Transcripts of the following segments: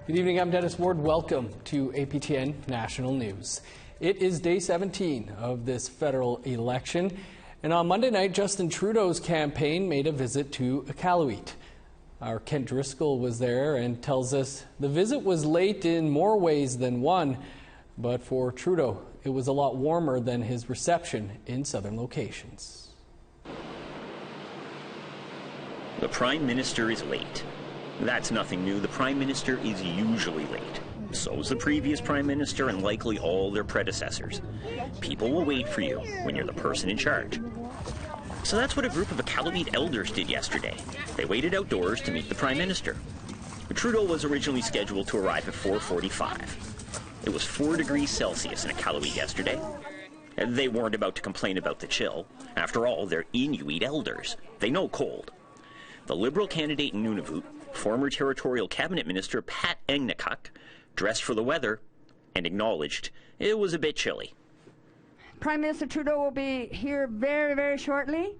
Good evening, I'm Dennis Ward. Welcome to APTN National News. It is day 17 of this federal election, and on Monday night, Justin Trudeau's campaign made a visit to Iqaluit. Our Kent Driscoll was there and tells us the visit was late in more ways than one, but for Trudeau, it was a lot warmer than his reception in southern locations. The Prime Minister is late. That's nothing new. The Prime Minister is usually late. So is the previous Prime Minister and likely all their predecessors. People will wait for you when you're the person in charge. So that's what a group of Iqaluit elders did yesterday. They waited outdoors to meet the Prime Minister. Trudeau was originally scheduled to arrive at 4:45. It was 4 degrees Celsius in Iqaluit yesterday. They weren't about to complain about the chill. After all, they're Inuit elders. They know cold. The Liberal candidate in Nunavut, former Territorial Cabinet Minister Pat Engnikuk, dressed for the weather and acknowledged it was a bit chilly. Prime Minister Trudeau will be here very, very shortly.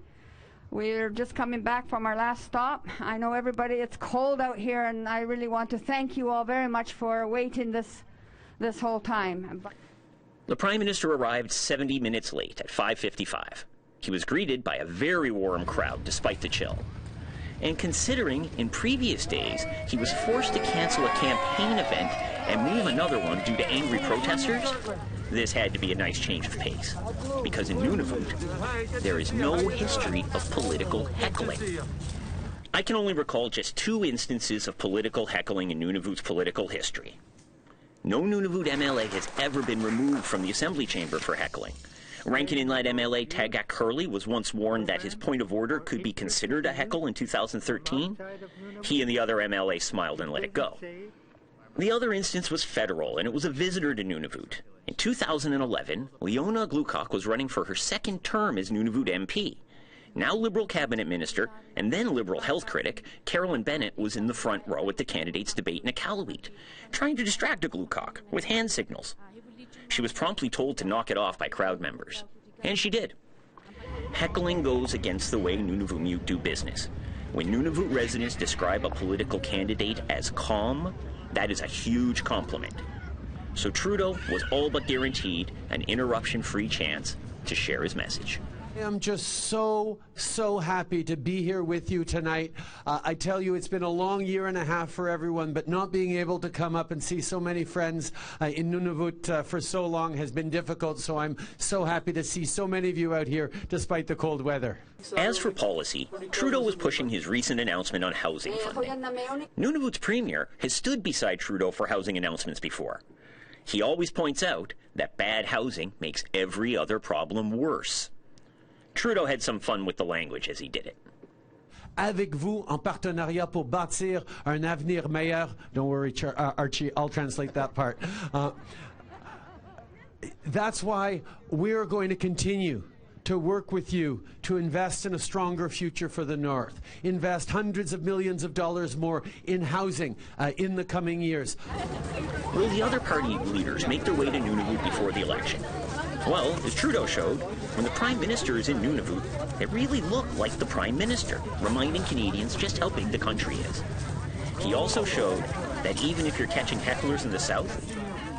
We're just coming back from our last stop. I know everybody, it's cold out here, and I really want to thank you all very much for waiting this whole time. The Prime Minister arrived 70 minutes late at 5:55. He was greeted by a very warm crowd despite the chill. And considering in previous days he was forced to cancel a campaign event and move another one due to angry protesters, this had to be a nice change of pace. Because in Nunavut, there is no history of political heckling. I can only recall just 2 instances of political heckling in Nunavut's political history. No Nunavut MLA has ever been removed from the Assembly chamber for heckling. Rankin-Inlet MLA Tagak Hurley was once warned that his point of order could be considered a heckle in 2013. He and the other MLA smiled and let it go. The other instance was federal, and it was a visitor to Nunavut. In 2011, Leona Glukok was running for her second term as Nunavut MP. Now Liberal Cabinet Minister, and then Liberal health critic, Carolyn Bennett was in the front row at the candidates' debate in Iqaluit, trying to distract Glukok with hand signals. She was promptly told to knock it off by crowd members. And she did. Heckling goes against the way Nunavut do business. When Nunavut residents describe a political candidate as calm, that is a huge compliment. So Trudeau was all but guaranteed an interruption-free chance to share his message. I'm just so happy to be here with you tonight. I tell you, it's been a long year and a half for everyone, but not being able to come up and see so many friends in Nunavut for so long has been difficult, so I'm so happy to see so many of you out here despite the cold weather. As for policy, Trudeau was pushing his recent announcement on housing funding. Nunavut's premier has stood beside Trudeau for housing announcements before. He always points out that bad housing makes every other problem worse. Trudeau had some fun with the language as he did it. Avec vous en partenariat pour bâtir un avenir meilleur. Don't worry, Archie, I'll translate that part. That's why we're going to continue to work with you to invest in a stronger future for the North, invest hundreds of millions of dollars more in housing in the coming years. Will the other party leaders make their way to Nunavut before the election? Well, as Trudeau showed, when the Prime Minister is in Nunavut, it really looked like the Prime Minister, reminding Canadians just how big the country is. He also showed that even if you're catching hecklers in the South,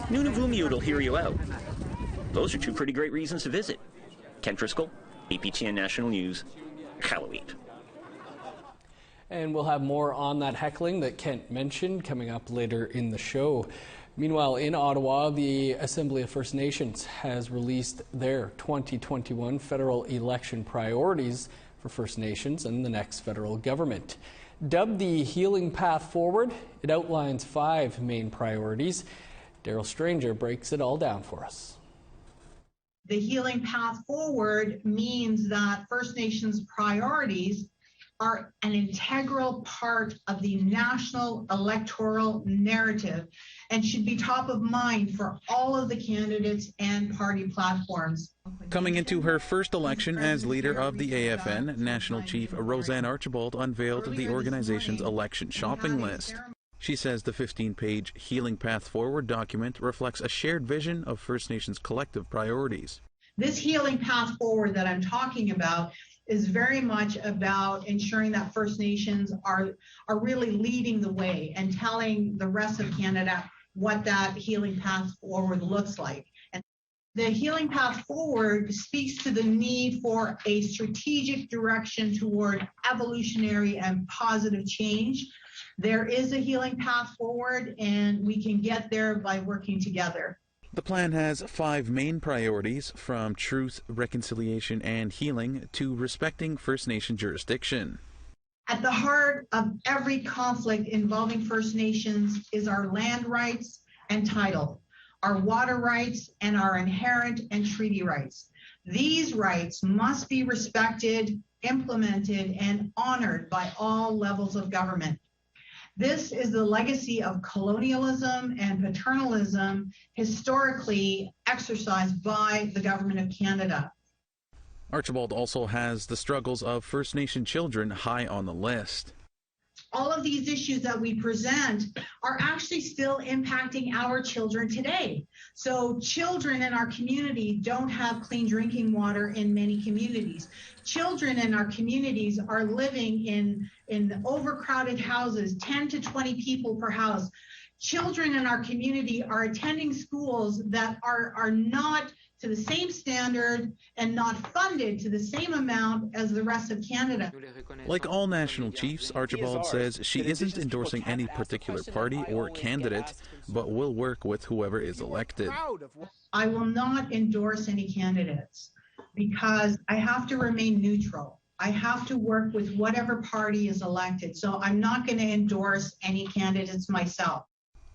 Nunavut will hear you out. Those are 2 pretty great reasons to visit. Kent Driscoll, APTN National News, Iqaluit. And we'll have more on that heckling that Kent mentioned coming up later in the show. Meanwhile, in Ottawa, the Assembly of First Nations has released their 2021 federal election priorities for First Nations and the next federal government. Dubbed the Healing Path Forward, it outlines 5 main priorities. Daryl Stranger breaks it all down for us. The Healing Path Forward means that First Nations priorities are an integral part of the national electoral narrative and should be top of mind for all of the candidates and party platforms. Coming into her first election as leader of the AFN, National Chief Roseanne Archibald unveiled the organization's election shopping list. She says the 15-page Healing Path Forward document reflects a shared vision of First Nations' collective priorities. This Healing Path Forward that I'm talking about is very much about ensuring that First Nations are really leading the way and telling the rest of Canada what that healing path forward looks like. And the healing path forward speaks to the need for a strategic direction toward evolutionary and positive change. There is a healing path forward, and we can get there by working together. The plan has 5 main priorities, from truth, reconciliation, and healing to respecting First Nation jurisdiction. At the heart of every conflict involving First Nations is our land rights and title, our water rights, and our inherent and treaty rights. These rights must be respected, implemented, and honored by all levels of government. This is the legacy of colonialism and paternalism historically exercised by the Government of Canada. Archibald also has the struggles of First Nation children high on the list. All of these issues that we present are actually still impacting our children today. So children in our community don't have clean drinking water in many communities. Children in our communities are living in overcrowded houses, 10 to 20 people per house. Children in our community are attending schools that are not to the same standard and not funded to the same amount as the rest of Canada. Like all national chiefs, Archibald says she isn't endorsing any particular party or candidate, but will work with whoever is elected. I will not endorse any candidates because I have to remain neutral. I have to work with whatever party is elected. So I'm not going to endorse any candidates myself.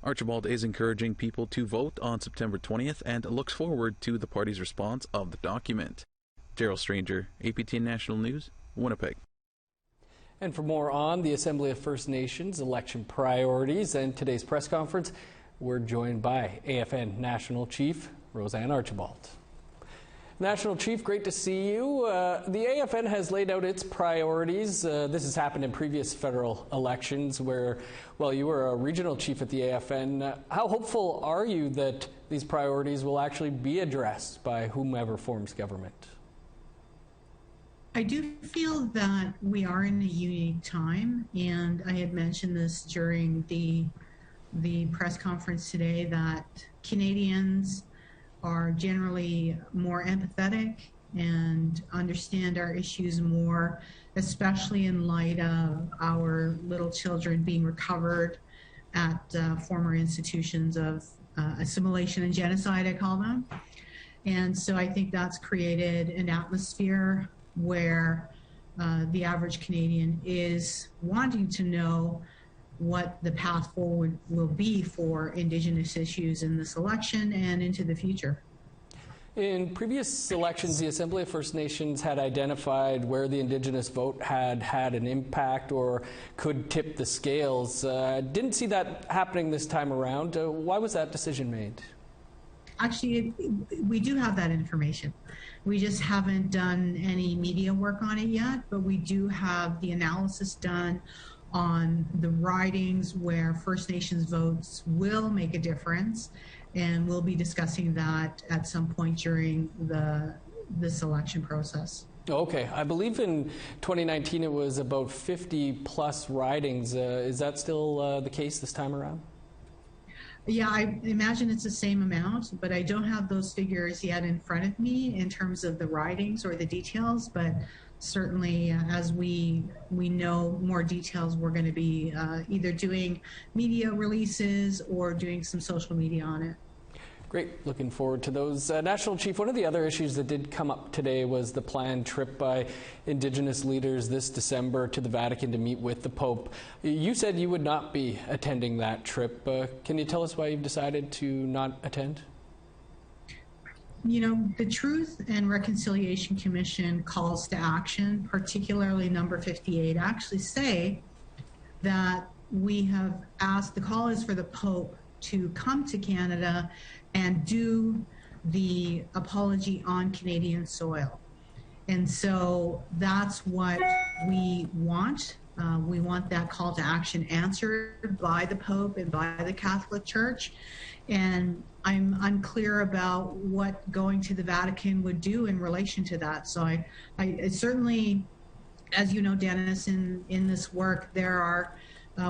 Archibald is encouraging people to vote on September 20th and looks forward to the party's response of the document. Daryl Stranger, APTN National News, Winnipeg. And for more on the Assembly of First Nations election priorities and today's press conference, we're joined by AFN National Chief Roseanne Archibald. National Chief, great to see you. The AFN has laid out its priorities. This has happened in previous federal elections where, well, you were a regional chief at the AFN. How hopeful are you that these priorities will actually be addressed by whomever forms government? I do feel that we are in a unique time, and I had mentioned this during the press conference today, that Canadians are generally more empathetic and understand our issues more, especially in light of our little children being recovered at former institutions of assimilation and genocide, I call them. And so I think that's created an atmosphere where the average Canadian is wanting to know what the path forward will be for Indigenous issues in this election and into the future. In previous elections, the Assembly of First Nations had identified where the Indigenous vote had had an impact or could tip the scales. Didn't see that happening this time around. Why was that decision made? Actually, we do have that information. We just haven't done any media work on it yet, but we do have the analysis done on the ridings where First Nations votes will make a difference, and we'll be discussing that at some point during this election process. Okay. I believe in 2019 it was about 50 plus ridings. Is that still the case this time around? Yeah, I imagine it's the same amount, but I don't have those figures yet in front of me in terms of the ridings or the details, but certainly as we know more details, we're going to be either doing media releases or doing some social media on it. Great. Looking forward to those. National Chief, one of the other issues that did come up today was the planned trip by Indigenous leaders this December to the Vatican to meet with the Pope. You said you would not be attending that trip. Can you tell us why you've decided to not attend? You know, the Truth and Reconciliation Commission calls to action, particularly number 58, actually say that we have asked, the call is for the Pope to come to Canada and do the apology on Canadian soil. And so that's what we want. We want that call to action answered by the Pope and by the Catholic Church. And I'm unclear about what going to the Vatican would do in relation to that. So I certainly, as you know, Dennis, in this work, there are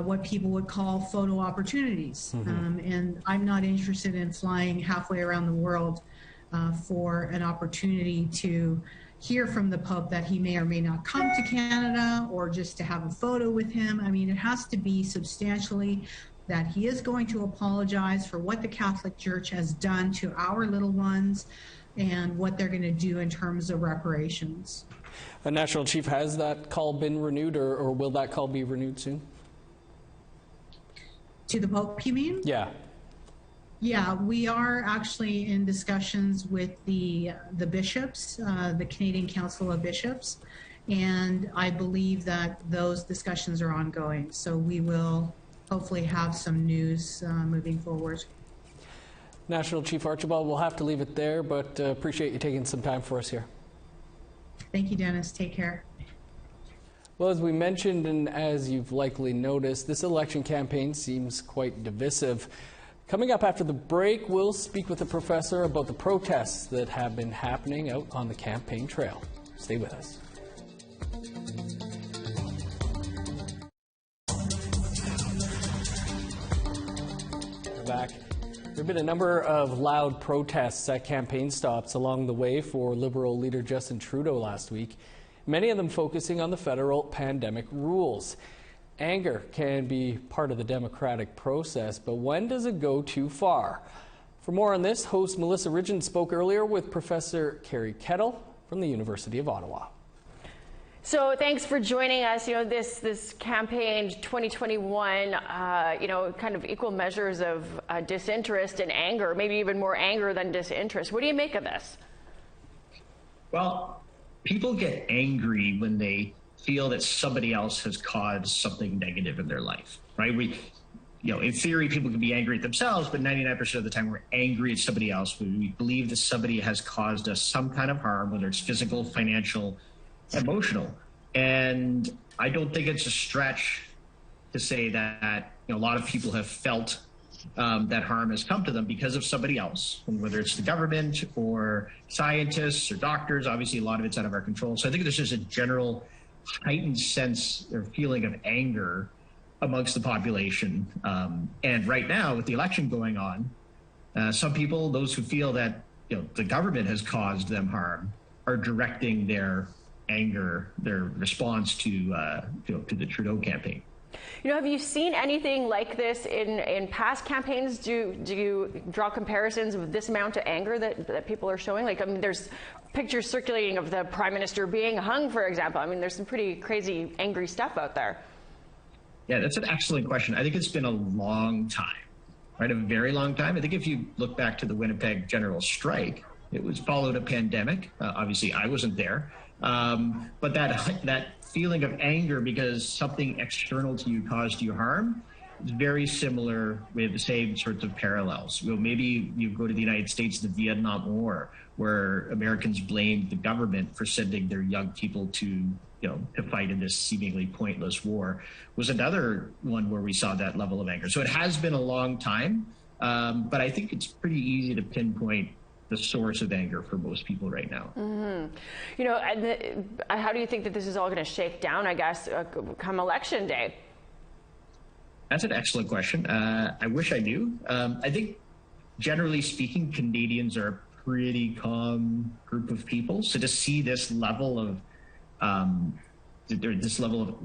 what people would call photo opportunities. And I'm not interested in flying halfway around the world for an opportunity to hear from the Pope that he may or may not come to Canada, or just to have a photo with him. I mean, it has to be substantially that he is going to apologize for what the Catholic Church has done to our little ones and what they're going to do in terms of reparations. National Chief, has that call been renewed, or will that call be renewed soon? To the Pope, you mean? Yeah. Yeah, we are actually in discussions with the bishops, the Canadian Council of Bishops, and I believe that those discussions are ongoing. So we will hopefully have some news moving forward. National Chief Archibald, we'll have to leave it there, but appreciate you taking some time for us here. Thank you, Dennis. Take care. Well, as we mentioned, and as you've likely noticed, this election campaign seems quite divisive. Coming up after the break, we'll speak with a professor about the protests that have been happening out on the campaign trail. Stay with us. We're back. There have been a number of loud protests at campaign stops along the way for Liberal leader Justin Trudeau last week, many of them focusing on the federal pandemic rules. Anger can be part of the democratic process, but when does it go too far? For more on this, host Melissa Ridgen spoke earlier with Professor Carrie Kettle from the University of Ottawa. So thanks for joining us. You know, this campaign 2021, kind of equal measures of disinterest and anger, maybe even more anger than disinterest. What do you make of this? Well, people get angry when they feel that somebody else has caused something negative in their life, right? In theory, people can be angry at themselves, but 99% of the time we're angry at somebody else. We believe that somebody has caused us some kind of harm, whether it's physical, financial, emotional. And I don't think it's a stretch to say that a lot of people have felt that harm has come to them because of somebody else, whether it's the government or scientists or doctors. Obviously, a lot of it's out of our control. So I think there's just a general heightened sense or feeling of anger amongst the population. And right now, with the election going on, some people, those who feel that the government has caused them harm, are directing their anger, their response to the Trudeau campaign. Have you seen anything like this in past campaigns? Do you draw comparisons with this amount of anger that people are showing? Like, I mean, there's pictures circulating of the Prime Minister being hung, for example. I mean, there's some pretty crazy, angry stuff out there. Yeah, that's an excellent question. I think it's been a long time, right? A very long time. I think if you look back to the Winnipeg general strike, it was followed a pandemic. Obviously, I wasn't there. But that feeling of anger because something external to you caused you harm is very similar with the same sorts of parallels. Maybe you go to the United States, the Vietnam War, where Americans blamed the government for sending their young people to fight in this seemingly pointless war, was another one where we saw that level of anger. So it has been a long time, but I think it's pretty easy to pinpoint the source of anger for most people right now. Mm-hmm. How do you think that this is all going to shake down, I guess, come election day? That's an excellent question. I wish I knew. I think, generally speaking, Canadians are a pretty calm group of people. So to see this level of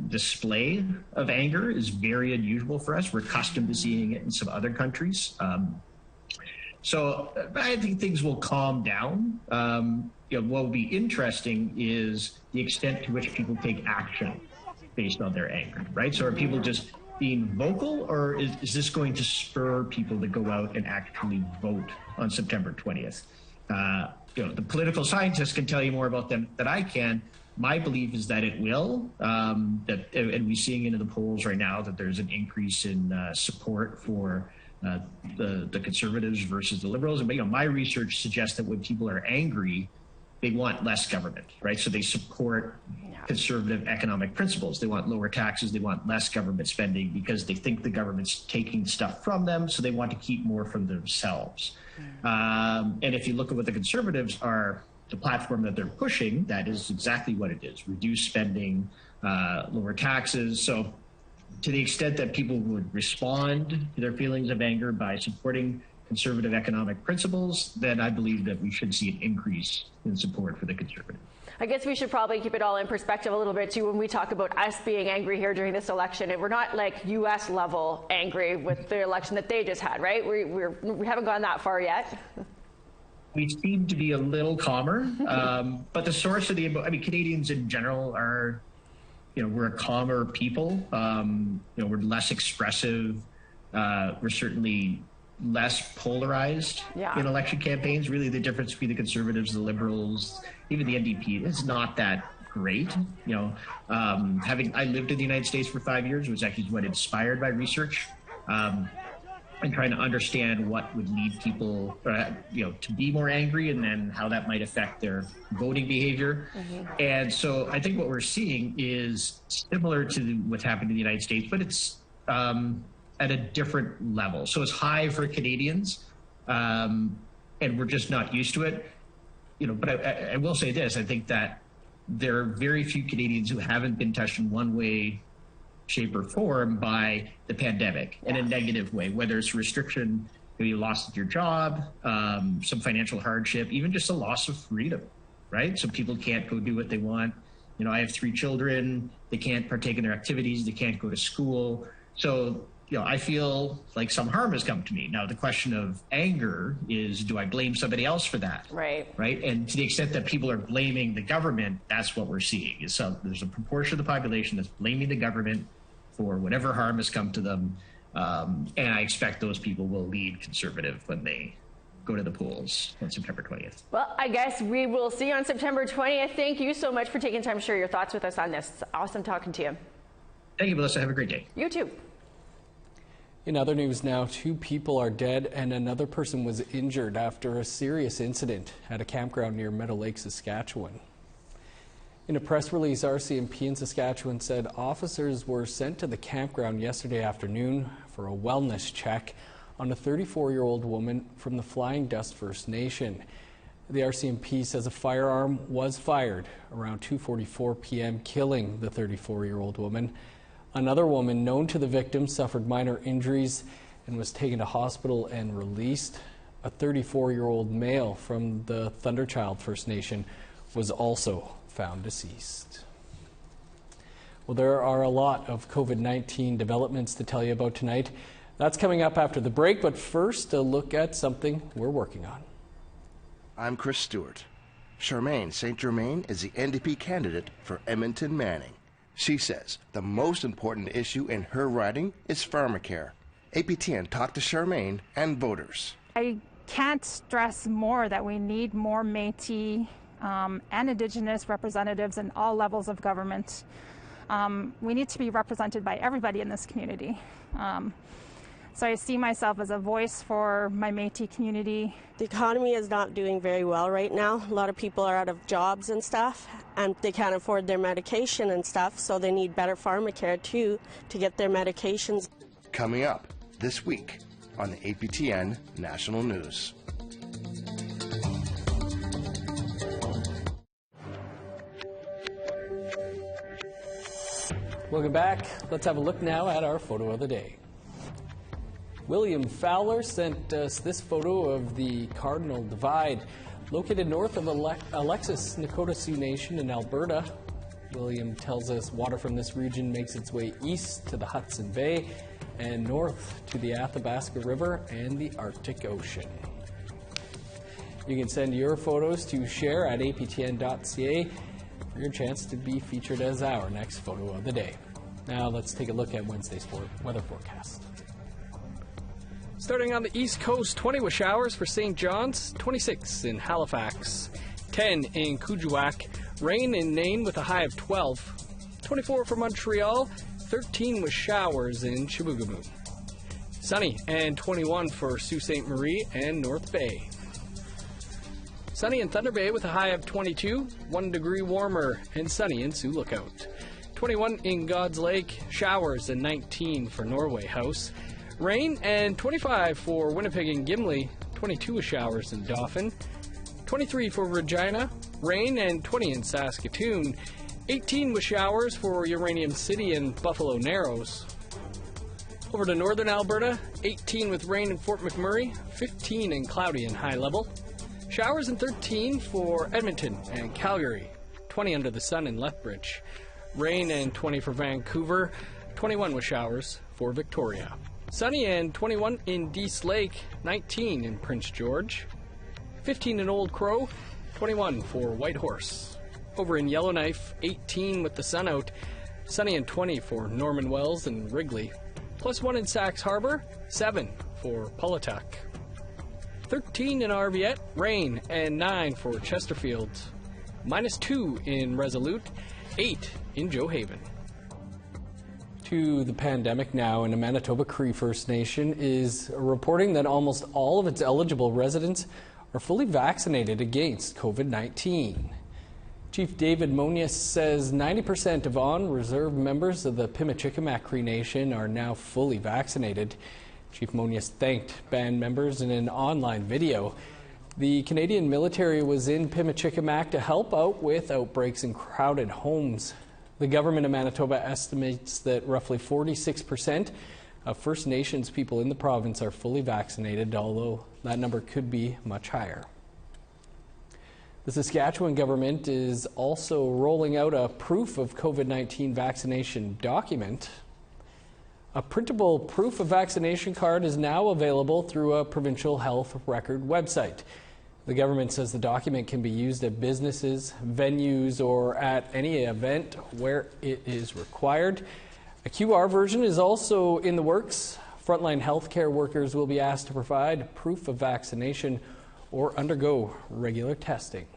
display of anger is very unusual for us. We're accustomed to seeing it in some other countries. So I think things will calm down. What will be interesting is the extent to which people take action based on their anger, right? So are people just being vocal, or is this going to spur people to go out and actually vote on September 20th? The political scientists can tell you more about them than I can. My belief is that it will, and we're seeing into the polls right now that there's an increase in support for the Conservatives versus the Liberals. And my research suggests that when people are angry, they want less government, right? So they support conservative economic principles. They want lower taxes. They want less government spending because they think the government's taking stuff from them. So they want to keep more from themselves. And if you look at what the Conservatives are, the platform that they're pushing, that is exactly what it is: reduce spending, lower taxes. So to the extent that people would respond to their feelings of anger by supporting conservative economic principles, then I believe that we should see an increase in support for the Conservatives. I guess we should probably keep it all in perspective a little bit too when we talk about us being angry here during this election. And we're not like U.S. level angry with the election that they just had, right? We haven't gone that far yet. We seem to be a little calmer, but the source of Canadians in general are, we're a calmer people. We're less expressive. We're certainly less polarized in election campaigns. Really, the difference between the Conservatives, the Liberals, even the NDP is not that great. I lived in the United States for 5 years, which actually is what inspired my research, and trying to understand what would lead people, to be more angry, and then how that might affect their voting behavior. And so I think what we're seeing is similar to what's happened in the United States, but it's at a different level. So it's high for Canadians, and we're just not used to it. But I will say this: I think that there are very few Canadians who haven't been touched in one way, shape, or form by the pandemic in a negative way, whether it's restriction, you lost your job, some financial hardship, even just a loss of freedom, right? So people can't go do what they want. I have 3 children. They can't partake in their activities. They can't go to school. So I feel like some harm has come to me. Now, the question of anger is, do I blame somebody else for that? Right. And to the extent that people are blaming the government, that's what we're seeing. So there's a proportion of the population that's blaming the government for whatever harm has come to them. And I expect those people will lead Conservative when they go to the polls on September 20th. Well, I guess we will see on September 20th. Thank you so much for taking time to share your thoughts with us on this. It's awesome talking to you. Thank you, Melissa. Have a great day. You too. In other news now, 2 people are dead and another person was injured after a serious incident at a campground near Meadow Lake, Saskatchewan. In a press release, RCMP in Saskatchewan said officers were sent to the campground yesterday afternoon for a wellness check on a 34-year-old woman from the Flying Dust First Nation. The RCMP says a firearm was fired around 2:44 p.m., killing the 34-year-old woman. Another woman known to the victim suffered minor injuries and was taken to hospital and released. A 34-year-old male from the Thunderchild First Nation was also found deceased. Well, there are a lot of COVID-19 developments to tell you about tonight. That's coming up after the break, but first, a look at something we're working on. I'm Chris Stewart. Charmaine St. Germain is the NDP candidate for Edmonton Manning. She says the most important issue in her riding is Pharmacare. APTN talked to Charmaine and voters. I can't stress more that we need more Métis and Indigenous representatives in all levels of government. We need to be represented by everybody in this community. So I see myself as a voice for my Métis community. The economy is not doing very well right now. A lot of people are out of jobs and stuff, and they can't afford their medication and stuff, so they need better Pharmacare too to get their medications. Coming up this week on the APTN National News. Welcome back. Let's have a look now at our photo of the day. William Fowler sent us this photo of the Cardinal Divide, located north of Alexis Nakota Sioux Nation in Alberta. William tells us water from this region makes its way east to the Hudson Bay and north to the Athabasca River and the Arctic Ocean. You can send your photos to share@aptn.ca for your chance to be featured as our next photo of the day. Now let's take a look at Wednesday's weather forecast. Starting on the East Coast, 20 with showers for St. John's, 26 in Halifax, 10 in Kuujjuaq, rain in Nain with a high of 12, 24 for Montreal, 13 with showers in Chibougamau, sunny and 21 for Sault Ste. Marie and North Bay. Sunny in Thunder Bay with a high of 22, 1 degree warmer, and sunny in Sioux Lookout. 21 in God's Lake, showers, and 19 for Norway House. Rain and 25 for Winnipeg and Gimli, 22 with showers in Dauphin. 23 for Regina, rain, and 20 in Saskatoon. 18 with showers for Uranium City and Buffalo Narrows. Over to northern Alberta, 18 with rain in Fort McMurray, 15 and cloudy in High Level. Showers and 13 for Edmonton and Calgary, 20 under the sun in Lethbridge. Rain and 20 for Vancouver, 21 with showers for Victoria. Sunny and 21 in Dease Lake, 19 in Prince George. 15 in Old Crow, 21 for Whitehorse. Over in Yellowknife, 18 with the sun out, sunny and 20 for Norman Wells and Wrigley. +1 in Sax Harbor, 7 for Pawlatuck. 13 in Arviette, rain, and 9 for Chesterfield. -2 in Resolute, 8 in Joe Haven. To the pandemic now, and the Manitoba Cree First Nation is reporting that almost all of its eligible residents are fully vaccinated against COVID-19. Chief David Monius says 90% of on-reserve members of the Pimicikamak Cree Nation are now fully vaccinated. Chief Monius thanked band members in an online video. The Canadian military was in Pimicikamak to help out with outbreaks in crowded homes. The government of Manitoba estimates that roughly 46% of First Nations people in the province are fully vaccinated, although that number could be much higher. The Saskatchewan government is also rolling out a proof of COVID-19 vaccination document. A printable proof of vaccination card is now available through a provincial health record website. The government says the document can be used at businesses, venues, or at any event where it is required. A QR version is also in the works. Frontline healthcare workers will be asked to provide proof of vaccination or undergo regular testing.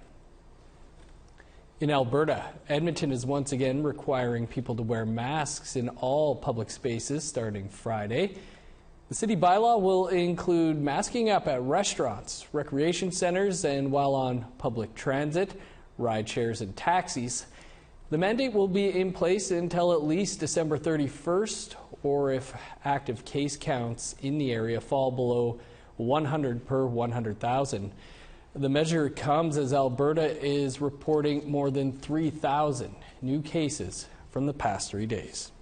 In Alberta, Edmonton is once again requiring people to wear masks in all public spaces starting Friday. The city bylaw will include masking up at restaurants, recreation centers, and while on public transit, ride shares, and taxis. The mandate will be in place until at least December 31st, or if active case counts in the area fall below 100 per 100,000. The measure comes as Alberta is reporting more than 3,000 new cases from the past 3 days.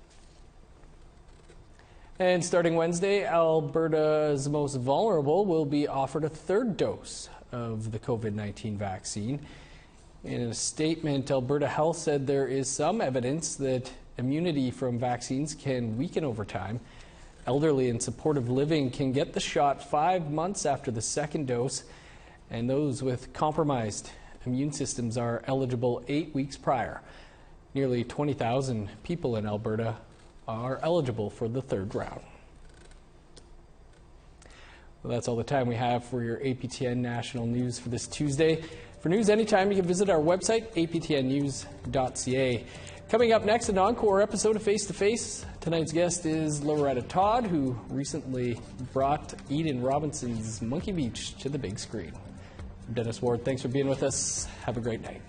And starting Wednesday, Alberta's most vulnerable will be offered a third dose of the COVID-19 vaccine. In a statement, Alberta Health said there is some evidence that immunity from vaccines can weaken over time. Elderly and supportive living can get the shot 5 months after the second dose, and those with compromised immune systems are eligible 8 weeks prior. Nearly 20,000 people in Alberta are eligible for the third round. Well, that's all the time we have for your APTN National News for this Tuesday. For news anytime, you can visit our website, aptnnews.ca. Coming up next, an encore episode of Face to Face. Tonight's guest is Loretta Todd, who recently brought Eden Robinson's Monkey Beach to the big screen. I'm Dennis Ward. Thanks for being with us. Have a great night.